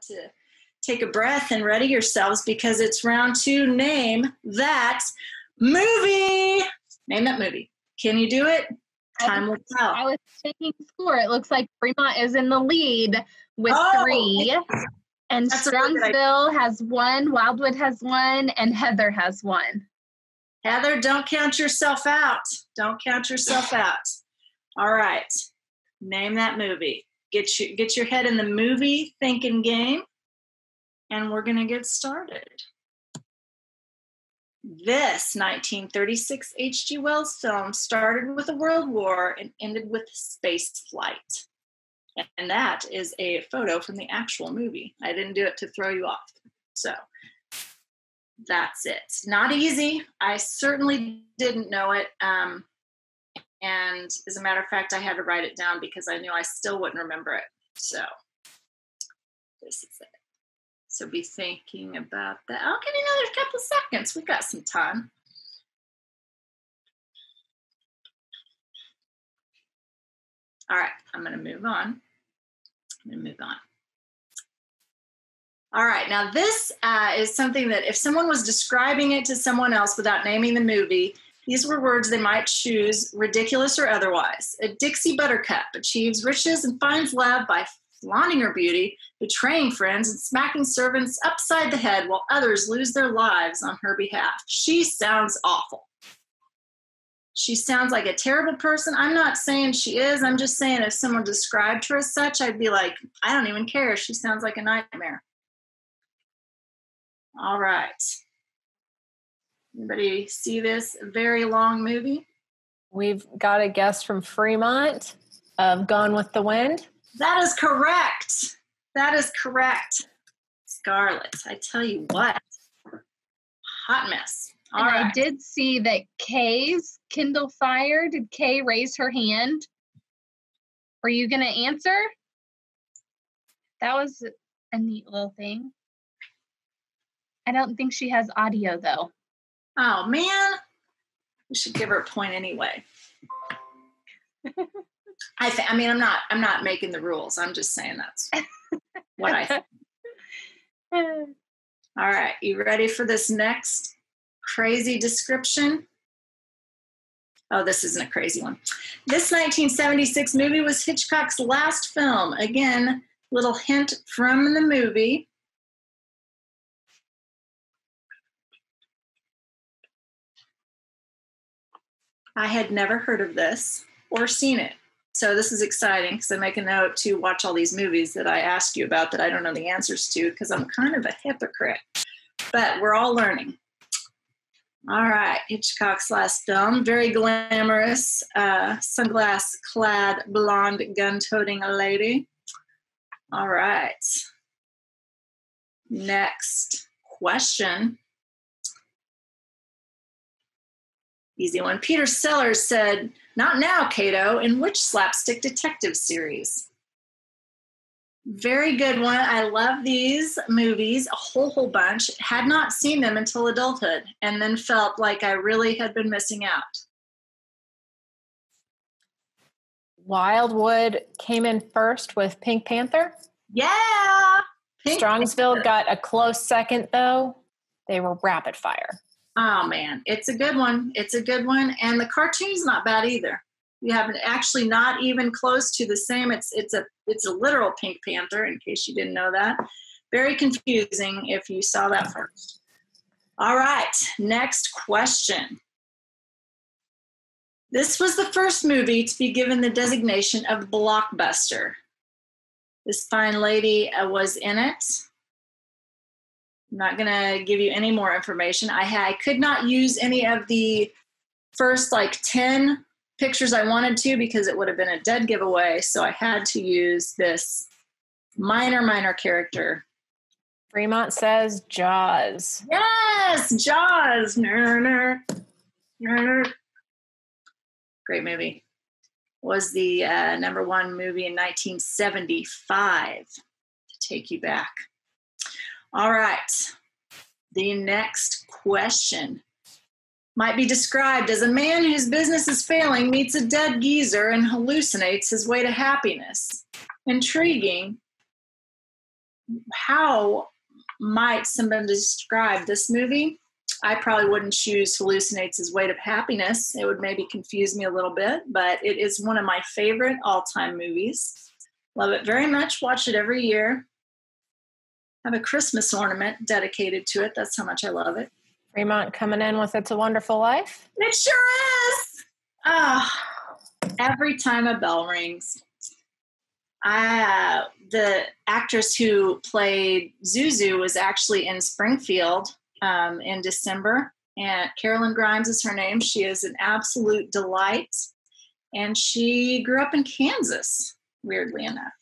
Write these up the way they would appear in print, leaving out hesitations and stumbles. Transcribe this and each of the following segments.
to take a breath and ready yourselves because it's round 2. Name that movie. Name that movie. Can you do it? Time will tell. I was checking score. It looks like Fremont is in the lead with 3. And Strongsville has 1, Wildwood has 1, and Heather has 1. Heather, don't count yourself out. Don't count yourself out. All right. Name that movie. Get your head in the movie thinking game, and we're going to get started. This 1936 H.G. Wells film started with a world war and ended with space flight. And that is a photo from the actual movie. I didn't do it to throw you off. So that's it. Not easy. I certainly didn't know it. And as a matter of fact, I had to write it down because I knew I still wouldn't remember it. So this is it. So be thinking about that. I'll give you another couple seconds. We've got some time. All right, I'm going to move on. All right, now this is something that if someone was describing it to someone else without naming the movie, these were words they might choose, ridiculous or otherwise. A Dixie Buttercup achieves riches and finds love by flaunting her beauty, betraying friends, and smacking servants upside the head while others lose their lives on her behalf. She sounds awful. She sounds like a terrible person. I'm not saying she is. I'm just saying if someone described her as such, I'd be like, I don't even care. She sounds like a nightmare. All right. Anybody see this very long movie? We've got a guess from Fremont of Gone with the Wind. That is correct. That is correct. Scarlett, I tell you what. Hot mess. All right. I did see that Kay's Kindle Fire. Did Kay raise her hand? Were you going to answer? That was a neat little thing. I don't think she has audio, though. Oh, man. We should give her a point anyway. I'm not making the rules. I'm just saying that's what I think. All right. You ready for this next crazy description? Oh, this isn't a crazy one. This 1976 movie was Hitchcock's last film. Again, little hint from the movie. I had never heard of this or seen it. So this is exciting because I make a note to watch all these movies that I ask you about that I don't know the answers to because I'm kind of a hypocrite. But we're all learning. All right, Hitchcock's last film, very glamorous, sunglass-clad, blonde, gun-toting lady. All right. Next question. Easy one. Peter Sellers said, "Not now, Cato. In which slapstick detective series?" Very good one. I love these movies, a whole bunch. Had not seen them until adulthood and then felt like I really had been missing out. Wildwood came in first with Pink Panther. Yeah. Strongsville got a close second, though. They were rapid fire. Oh, man. It's a good one. It's a good one. And the cartoon's not bad either. You have actually not even close to the same. It's a literal Pink Panther, in case you didn't know that. Very confusing if you saw that first. All right, next question. This was the first movie to be given the designation of blockbuster. This fine lady was in it. I'm not going to give you any more information. I could not use any of the first 10 pictures I wanted to because it would have been a dead giveaway. So I had to use this minor character. Fremont says Jaws. Yes, Jaws. Great movie. Was the number 1 movie in 1975 to take you back. All right. The next question might be described as a man whose business is failing meets a dead geezer and hallucinates his way to happiness. Intriguing, how might somebody describe this movie? I probably wouldn't choose Hallucinates as Weight of Happiness. It would maybe confuse me a little bit, but it is one of my favorite all-time movies. Love it very much. Watch it every year. Have a Christmas ornament dedicated to it. That's how much I love it. Fremont coming in with It's a Wonderful Life. It sure is. Oh, every time a bell rings. The actress who played Zuzu was actually in Springfield in December, and Carolyn Grimes is her name. She is an absolute delight, and she grew up in Kansas, weirdly enough.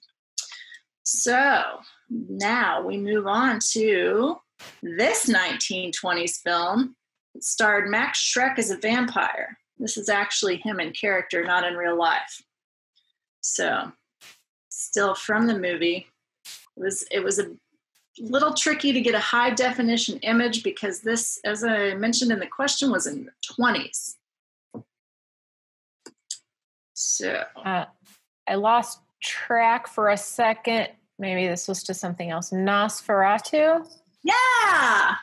So now we move on to this 1920s film. It starred Max Schreck as a vampire. This is actually him in character, not in real life. So still from the movie. It was a little tricky to get a high definition image because this, as I mentioned in the question, was in the 20s. So I lost track for a second. Maybe this was to something else. Nosferatu? Yeah!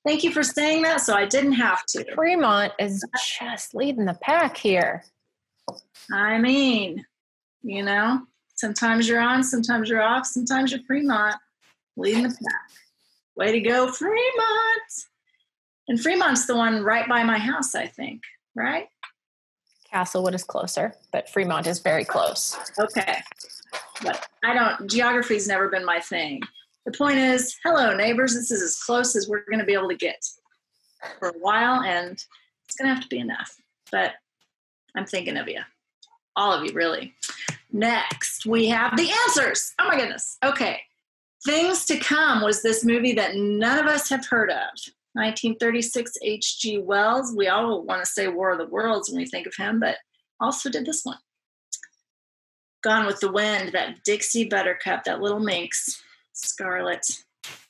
Thank you for saying that, so I didn't have to. Fremont is just leading the pack here. I mean, sometimes you're on, sometimes you're off, sometimes you're Fremont. Leading the pack. Way to go, Fremont! And Fremont's the one right by my house, I think, right? Castlewood is closer, but Fremont is very close. Okay. But geography's never been my thing. The point is, hello, neighbors. This is as close as we're going to be able to get for a while, and it's going to have to be enough. But I'm thinking of you. All of you, really. Next, we have the answers. Oh, my goodness. Okay. Things to Come was this movie that none of us have heard of. 1936, H.G. Wells. We all want to say War of the Worlds when we think of him, but also did this one. Gone with the Wind, that Dixie Buttercup, that little minx, Scarlet.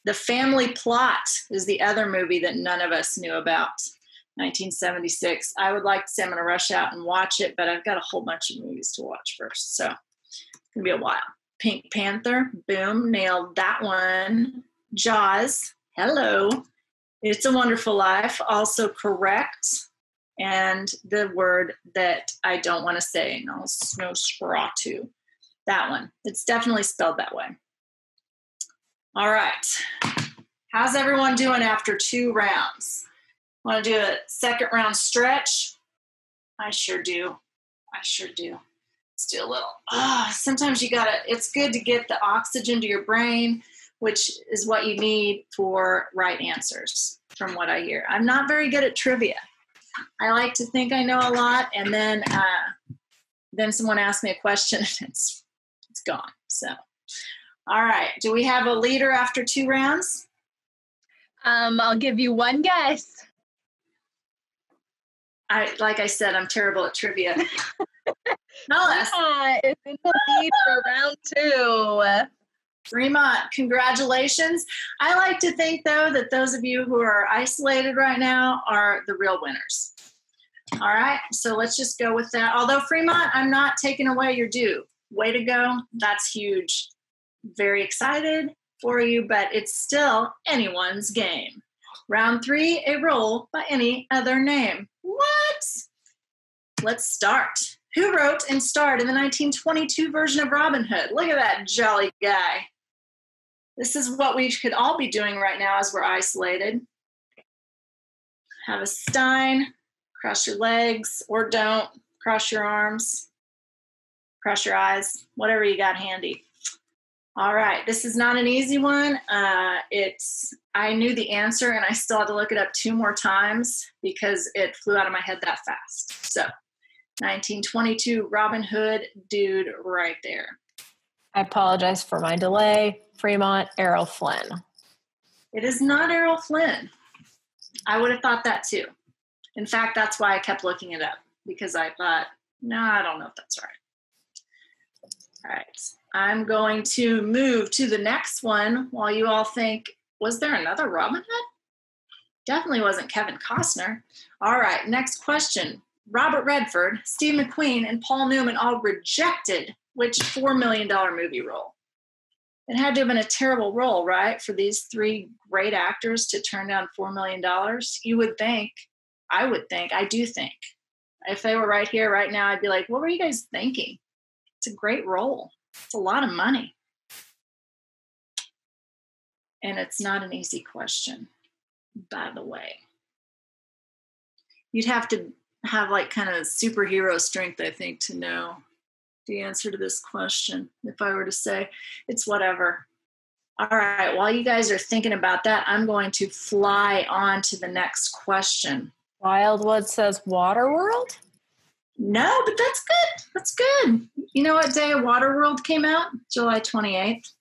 The Family Plot is the other movie that none of us knew about. 1976. I would like to say I'm going to rush out and watch it, but I've got a whole bunch of movies to watch first, so it's going to be a while. Pink Panther, boom, nailed that one. Jaws, hello. It's a Wonderful Life, also correct. And the word that I don't want to say, Nosferatu, that one. It's definitely spelled that way. All right. How's everyone doing after 2 rounds? Want to do a second round stretch? I sure do. Let's do a little. Sometimes it's good to get the oxygen to your brain, which is what you need for right answers, from what I hear. I'm not very good at trivia. I like to think I know a lot, and then someone asks me a question, and it's gone. So, all right. Do we have a leader after 2 rounds? I'll give you one guess. Like I said, I'm terrible at trivia. Fremont is in the lead for round 2. Fremont, congratulations. I like to think, though, that those of you who are isolated right now are the real winners. All right, so let's just go with that. Although, Fremont, I'm not taking away your due. Way to go. That's huge. Very excited for you, but it's still anyone's game. Round 3, a roll by any other name. What? Let's start. Who wrote and starred in the 1922 version of Robin Hood? Look at that jolly guy. This is what we could all be doing right now as we're isolated. Have a stein, cross your legs, or don't. Cross your arms, cross your eyes, whatever you got handy. All right, this is not an easy one. I knew the answer, and I still had to look it up 2 more times because it flew out of my head that fast. So, 1922 Robin Hood dude right there. I apologize for my delay. Fremont, Errol Flynn. It is not Errol Flynn. I would have thought that too. In fact, that's why I kept looking it up, because I thought, no, I don't know if that's right. All right. I'm going to move to the next one while you all think, was there another Robin Hood? Definitely wasn't Kevin Costner. All right, next question. Robert Redford, Steve McQueen, and Paul Newman all rejected which $4 million movie role? It had to have been a terrible role, right? For these three great actors to turn down $4 million. You would think, I do think, if they were right here, right now, I'd be like, what were you guys thinking? It's a great role. It's a lot of money. And it's not an easy question, by the way. You'd have to have like kind of superhero strength, I think, to know the answer to this question. If I were to say, it's whatever. All right, while you guys are thinking about that, I'm going to fly on to the next question. Wildwood says Waterworld? No, but that's good. That's good. You know what day Waterworld came out? July 28th,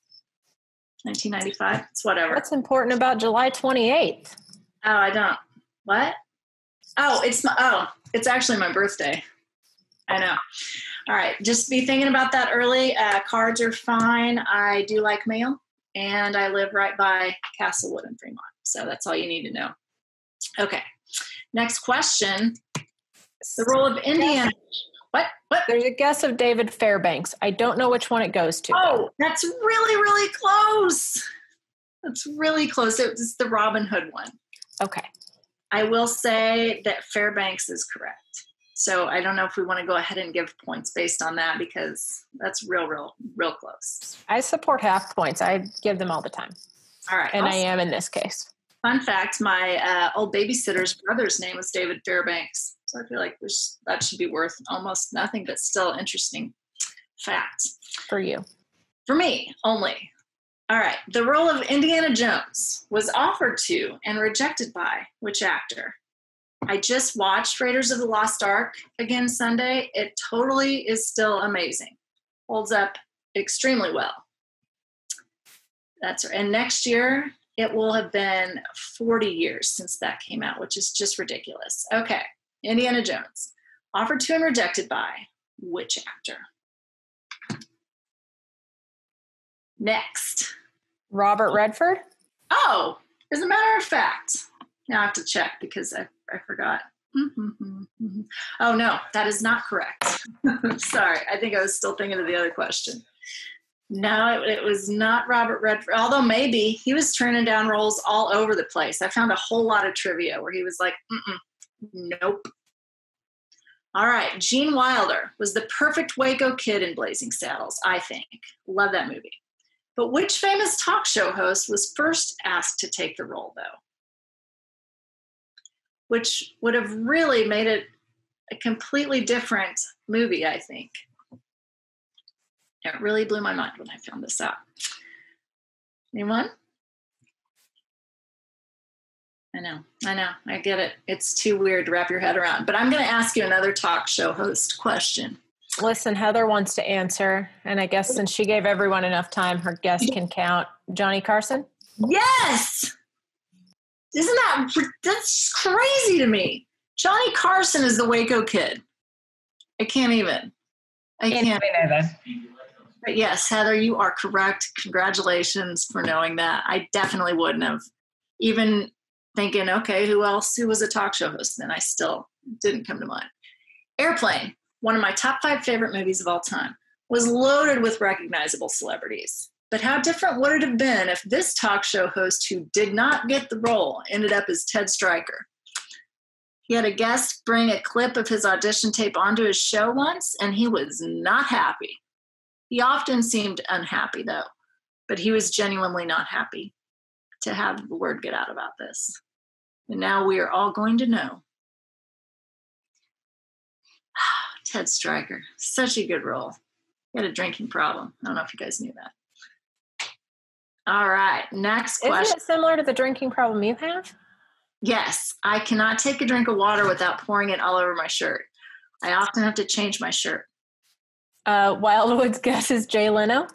1995. It's whatever. What's important about July 28th? Oh, I don't. What? Oh, it's actually my birthday. I know. All right, just be thinking about that early. Cards are fine. I do like mail, and I live right by Castlewood in Fremont. So that's all you need to know. Okay, next question. The role of Indiana. What? There's a guess of David Fairbanks. I don't know which one it goes to. Oh, that's really, really close. That's really close. It's the Robin Hood one. Okay. I will say that Fairbanks is correct. So I don't know if we want to go ahead and give points based on that because that's real close. I support half points. I give them all the time. All right. And also, I am in this case. Fun fact, my old babysitter's brother's name was David Fairbanks. So I feel like that should be worth almost nothing, but still interesting fact. For you. For me, only. All right. The role of Indiana Jones was offered to and rejected by which actor? I just watched Raiders of the Lost Ark again Sunday. It totally is still amazing. Holds up extremely well. That's right. And next year, it will have been 40 years since that came out, which is just ridiculous. Okay. Indiana Jones. Offered to and rejected by which actor? Next. Robert Redford? Oh, as a matter of fact. Now I have to check because I forgot. Oh, no, that is not correct. Sorry, I think I was still thinking of the other question. No, it was not Robert Redford, although maybe he was turning down roles all over the place. I found a whole lot of trivia where he was like, nope. All right, Gene Wilder was the perfect Waco kid in Blazing Saddles, I think. Love that movie. But which famous talk show host was first asked to take the role, though? Which would have really made it a completely different movie, I think. It really blew my mind when I found this out. Anyone? I know. I get it. It's too weird to wrap your head around. But I'm going to ask you another talk show host question. Listen, Heather wants to answer. And I guess since she gave everyone enough time, her guess can count. Johnny Carson? Yes! That's crazy to me. Johnny Carson is the Waco kid. I can't even. But yes, Heather, you are correct. Congratulations for knowing that. I definitely wouldn't have. Even thinking, okay, who was a talk show host? Then I still didn't come to mind. Airplane, one of my top 5 favorite movies of all time, was loaded with recognizable celebrities. But how different would it have been if this talk show host who did not get the role ended up as Ted Stryker? He had a guest bring a clip of his audition tape onto his show once, and he was not happy. He often seemed unhappy, though, but he was genuinely not happy to have the word get out about this. And now we are all going to know. Ted Stryker, such a good role. He had a drinking problem. I don't know if you guys knew that. All right, next question. Isn't it similar to the drinking problem you have? Yes, I cannot take a drink of water without pouring it all over my shirt. I often have to change my shirt. Wildwood's guess is Jay Leno.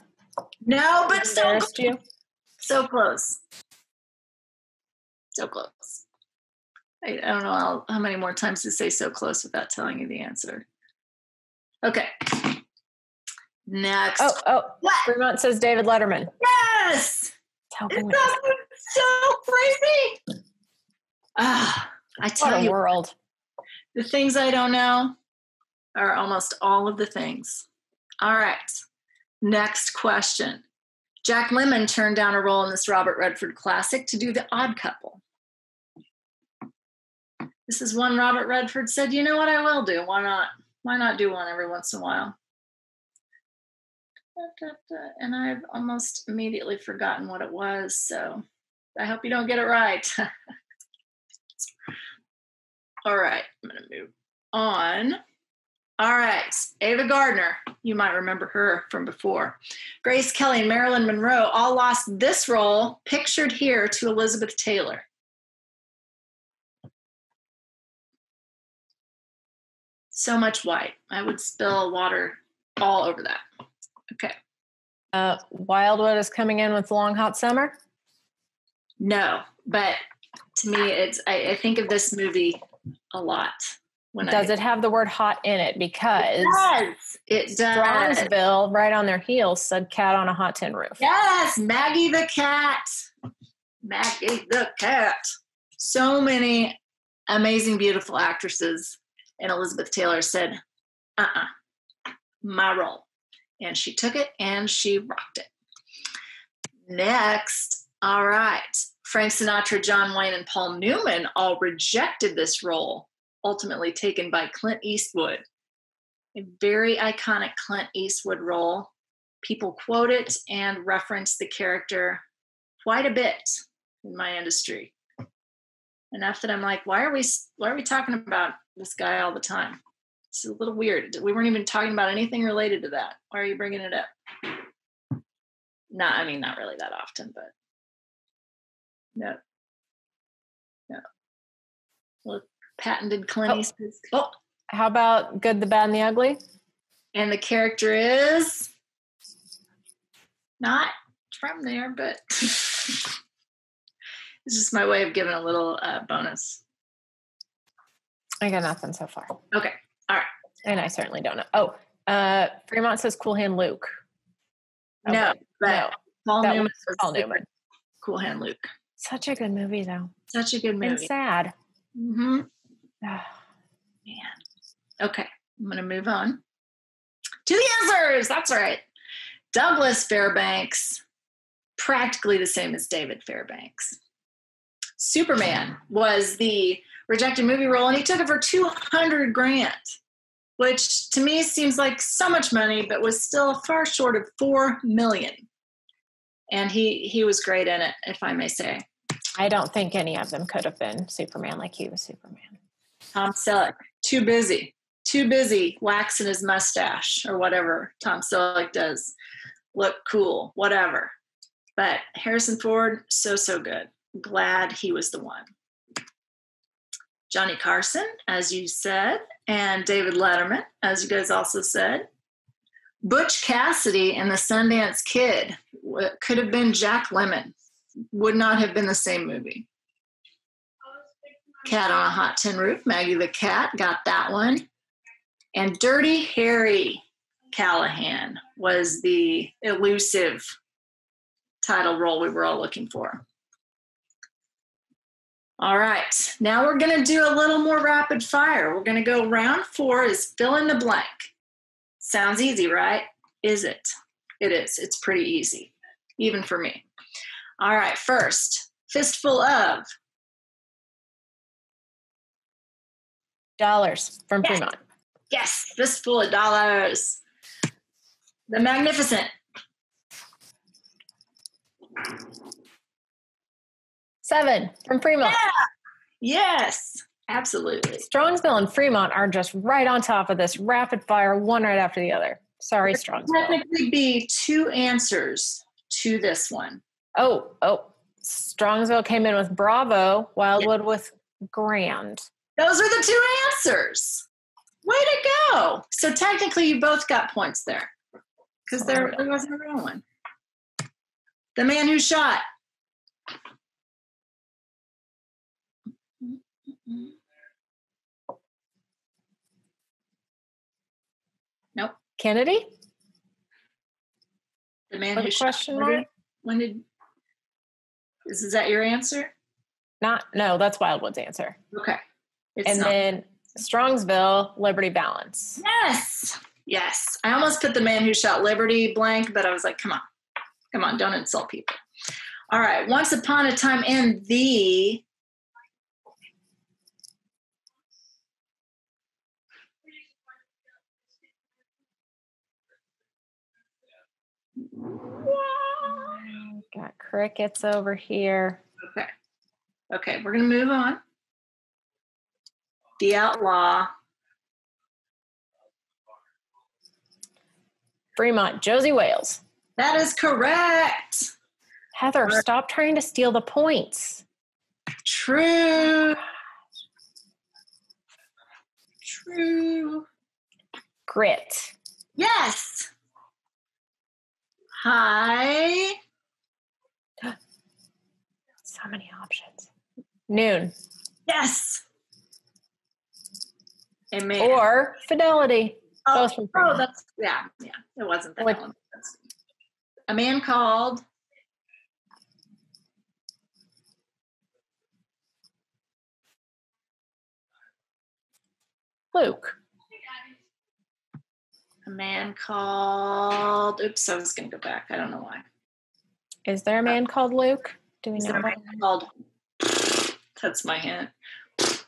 No, but so close. You? So close. So close. I don't know how many more times to say so close without telling you the answer. Okay. Next. Oh. What? Fremont says David Letterman. Yes! It's so crazy. I tell you, world. The things I don't know are almost all of the things. All right. Next question. Jack Lemmon turned down a role in this Robert Redford classic to do The Odd Couple. This is one Robert Redford said, you know what, I will do. Why not? Why not do one every once in a while? And I've almost immediately forgotten what it was, so I hope you don't get it right. All right, I'm going to move on. All right, Ava Gardner, you might remember her from before. Grace Kelly and Marilyn Monroe all lost this role, pictured here, to Elizabeth Taylor. So much white. I would spill water all over that. Okay. Wildwood is coming in with Long Hot Summer? No, but to me, I think of this movie a lot. Does it have the word hot in it? Because it does. Strongsville, right on their heels, said cat on a hot tin roof. Yes, Maggie the cat. Maggie the cat. So many amazing, beautiful actresses. And Elizabeth Taylor said, my role. And she took it and she rocked it. Next, all right. Frank Sinatra, John Wayne, and Paul Newman all rejected this role, ultimately taken by Clint Eastwood. A very iconic Clint Eastwood role. People quote it and reference the character quite a bit in my industry. Enough that I'm like, why are we talking about this guy all the time? It's a little weird. We weren't even talking about anything related to that. Why are you bringing it up? Not really that often, but no. Well, patented Clint Eastwood. Oh, how about Good, the Bad, and the Ugly? And the character is not from there, but it's just my way of giving a little bonus. I got nothing so far. Okay. All right. And I certainly don't know. Oh, Fremont says Cool Hand Luke. No, but Paul Newman. Paul Newman. Cool Hand Luke. Such a good movie, though. Such a good movie. And sad. Mm-hmm. Man. Okay. I'm going to move on to the answers. That's right. Douglas Fairbanks, practically the same as David Fairbanks. Superman was the rejected movie role, and he took it for $200,000, which to me seems like so much money, but was still far short of $4 million. And he was great in it, if I may say. I don't think any of them could have been Superman like he was Superman. Tom Selleck, too busy waxing his mustache or whatever Tom Selleck does. Look cool, whatever. But Harrison Ford, so good. Glad he was the one. Johnny Carson, as you said, and David Letterman, as you guys also said. Butch Cassidy and the Sundance Kid could have been Jack Lemmon. Would not have been the same movie. Cat on a Hot Tin Roof, Maggie the Cat, got that one. And Dirty Harry Callahan was the elusive title role we were all looking for. All right, now we're going to do a little more rapid fire. We're going to go round 4 is fill in the blank. Sounds easy, right? Is it? It is. It's pretty easy, even for me. All right, first, fistful of dollars from Fremont. Yes, fistful of dollars. The Magnificent. 7 from Fremont. Yeah. Yes, absolutely. Strongsville and Fremont are just right on top of this rapid fire, one right after the other. Sorry, Strongsville. There technically be 2 answers to this one. Oh, Strongsville came in with Bravo, Wildwood with Grand. Those are the 2 answers. Way to go. So technically you both got points there because there wasn't a real one. The Man Who Shot. Nope. Kennedy? The Man Who Shot. When did is that your answer? No, that's Wildwood's answer. Okay. Then Strongsville, Liberty Balance. Yes. I almost put The Man Who Shot Liberty blank, but I was like, come Come on, don't insult people. All right. Once upon a time in the got crickets over here. Okay, we're going to move on. The Outlaw. Fremont, Josie Wales. That is correct. Heather, stop trying to steal the points. True. Grit. Yes. Hi. So many options. Noon. Yes. Amen. Or Fidelity. Oh, Both from Fremont. that's yeah. It wasn't that What- one. A Man Called. Luke. A Man Called. Oops, I was going to go back. I don't know why. Is there a man called Luke? Do we Is know there a that? Man Called? That's my hint. It's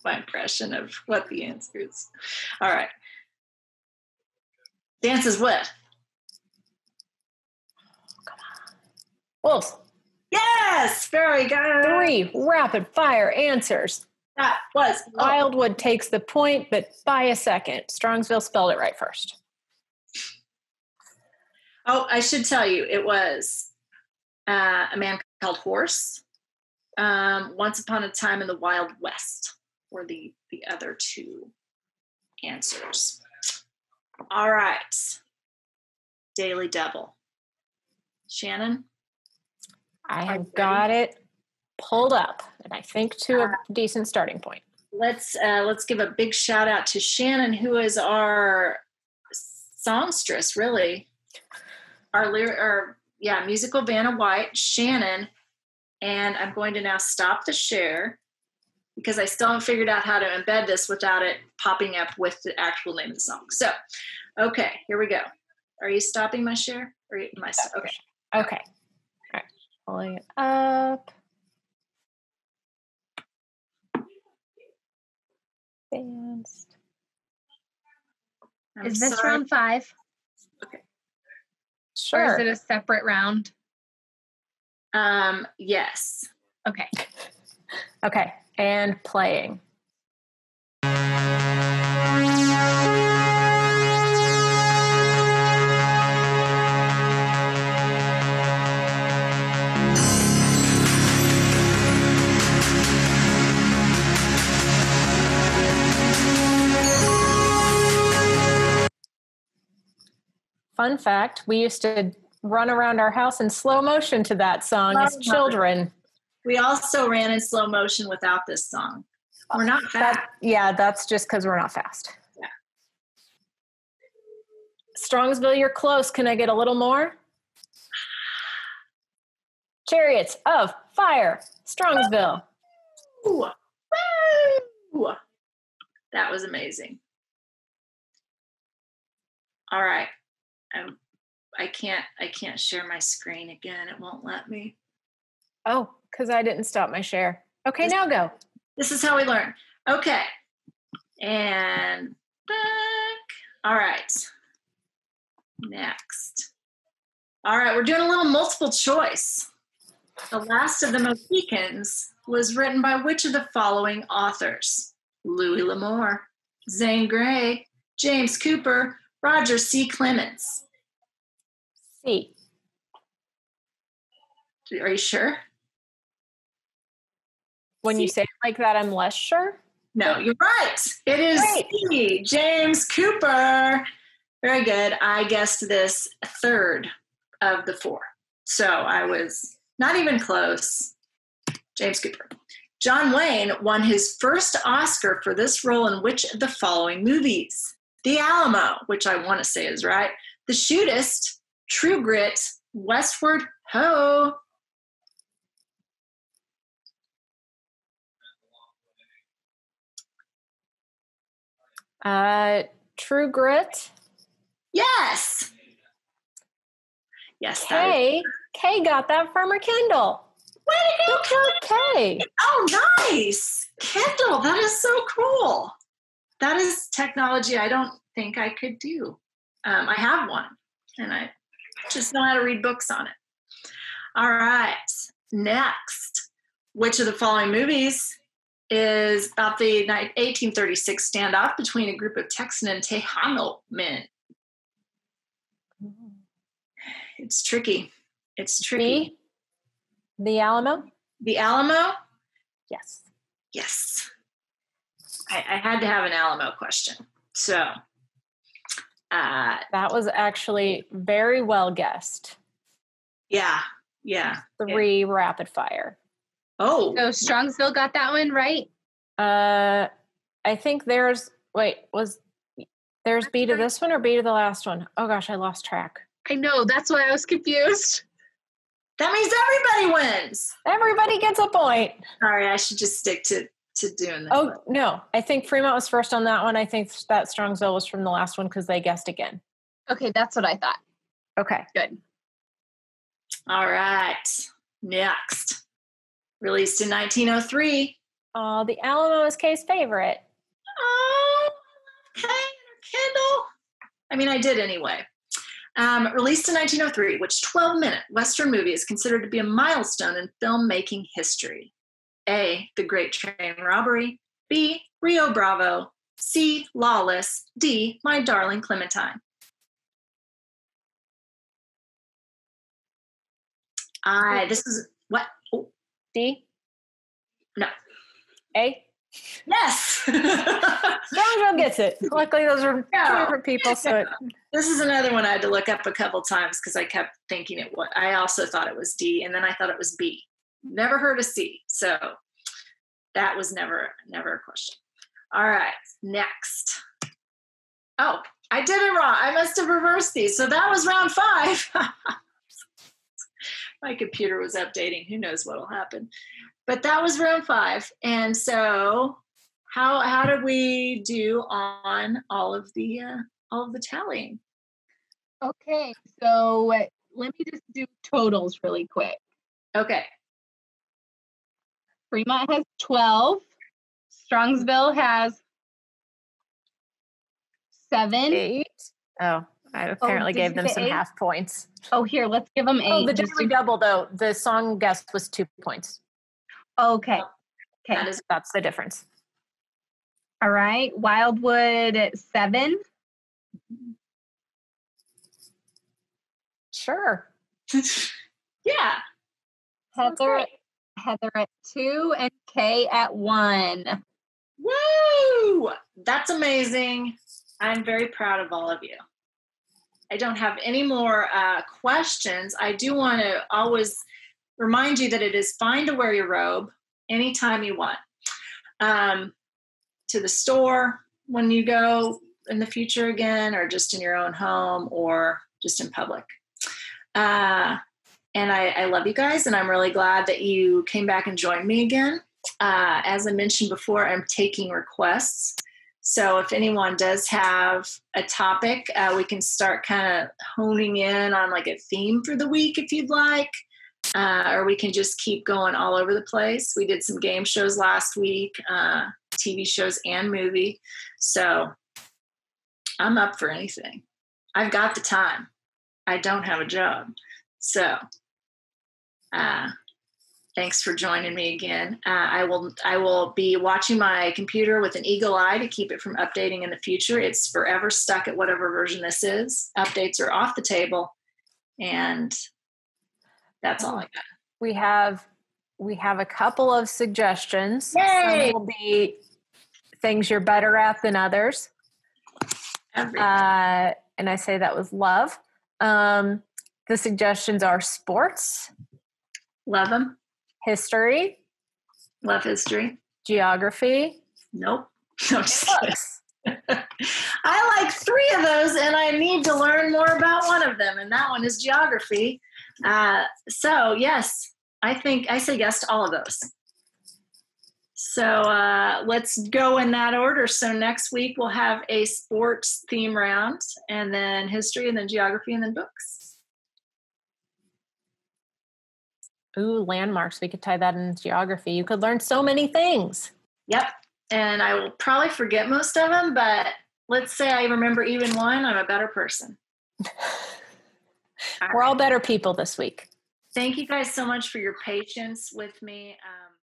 my impression of what the answer is. All right. Dances with. Wolves. Yes, very good. 3 rapid fire answers. That was Wildwood takes the point, but by a second. Strongsville spelled it right first. Oh, I should tell you, it was A Man Called Horse. Once Upon a Time in the Wild West were the other two answers. All right. Daily Devil. Shannon? I have got it pulled up, and I think to a decent starting point. Let's give a big shout out to Shannon, who is our songstress, really. Our musical Vanna White, Shannon. And I'm going to now stop the share because I still haven't figured out how to embed this without it popping up with the actual name of the song. So, okay, here we go. Are you stopping my share? Or am I okay. Okay. All right. Pulling it up. Advanced. Is this round 5? Okay. Sure. Or is it a separate round? Yes. Okay. Okay. And playing. Fun fact, we used to run around our house in slow motion to that song as children. We also ran in slow motion without this song. We're not fast. That's just because we're not fast. Yeah. Strongsville, you're close. Can I get a little more? Chariots of Fire, Strongsville. Woo! Woo! That was amazing. All right. I can't share my screen again. It won't let me. Oh, because I didn't stop my share. Okay, now go. This is how we learn. Okay. And back. All right. Next. All right, we're doing a little multiple choice. The Last of the Mohicans was written by which of the following authors? Louis L'Amour, Zane Grey, James Cooper, Roger C. Clemens. C. Are you sure? When you say it like that, I'm less sure. No, you're right. It is C. James Cooper. Very good. I guessed this third of the 4. So I was not even close. James Cooper. John Wayne won his first Oscar for this role in which of the following movies? The Alamo, which I want to say is right. The Shootist, True Grit, Westward Ho! True Grit. Yes. Yes. Kay got that from her Kindle. Way to go, Kay. Oh, nice. Kindle. That is so cool. That is technology I don't think I could do. I have one, and I just know how to read books on it. All right. Next, which of the following movies is about the 1836 standoff between a group of Texan and Tejano men? It's tricky. It's tricky. The Alamo? The Alamo? Yes. Yes. I had to have an Alamo question. So. That was actually very well guessed. Yeah. 3 rapid fire. Oh. So Strongsville got that one right? I think there's B to this one or B to the last one? Oh gosh, I lost track. I know, that's why I was confused. That means everybody wins. Everybody gets a point. Sorry, I should just stick to doing that. Oh, no. I think Fremont was first on that one. I think that Strongsville was from the last one because they guessed again. Okay, that's what I thought. Okay. Good. All right. Next. Released in 1903. Oh, the Alamo is Kay's favorite. Oh, Kay and her Kindle. I mean, I did anyway. Released in 1903, which 12-minute Western movie is considered to be a milestone in filmmaking history? A, The Great Train Robbery. B, Rio Bravo. C, Lawless. D, My Darling Clementine. This is what? Oh. D? No. A? Yes. Strongsville gets it. Luckily, those are 2 different people. So this is another one I had to look up a couple times because I kept thinking it was. I also thought it was D, and then I thought it was B. Never heard of C, so that was never a question. All right, next. Oh, I did it wrong. I must have reversed these. So that was round 5. My computer was updating. Who knows what will happen? But that was round 5. And so how did we do on all of the tallying? Okay, so let me just do totals really quick. Okay. Fremont has 12. Strongsville has 7. 8. Oh, I apparently gave them some 8? half points. Oh, here, let's give them 8. Oh, the Daily Double, though. The song guess was 2 points. Okay. That's the difference. All right. Wildwood 7. Sure. Yeah. Heather at 2 and Kay at 1. Woo! That's amazing. I'm very proud of all of you. I don't have any more questions. I do want to always remind you that it is fine to wear your robe anytime you want. To the store when you go in the future again, or just in your own home, or just in public. And I love you guys, and I'm really glad that you came back and joined me again. As I mentioned before, I'm taking requests. So if anyone does have a topic, we can start kind of honing in on like a theme for the week if you'd like, or we can just keep going all over the place. We did some game shows last week, TV shows and movie. So I'm up for anything. I've got the time. I don't have a job. So thanks for joining me again. I will be watching my computer with an eagle eye to keep it from updating in the future. It's forever stuck at whatever version this is. Updates are off the table, and that's all I got. We have a couple of suggestions. Yay! Some will be things you're better at than others. And I say that with love. The suggestions are sports. Love them. History. Love history. Geography. Nope. No, just kidding. I like 3 of those, and I need to learn more about one of them, and that one is geography. So yes, I say yes to all of those. So let's go in that order. So next week we'll have a sports theme round, and then history, and then geography, and then books. Ooh, landmarks. We could tie that in geography. You could learn so many things. Yep. And I will probably forget most of them, but let's say I remember even one, I'm a better person. We're all better people this week. Thank you guys so much for your patience with me.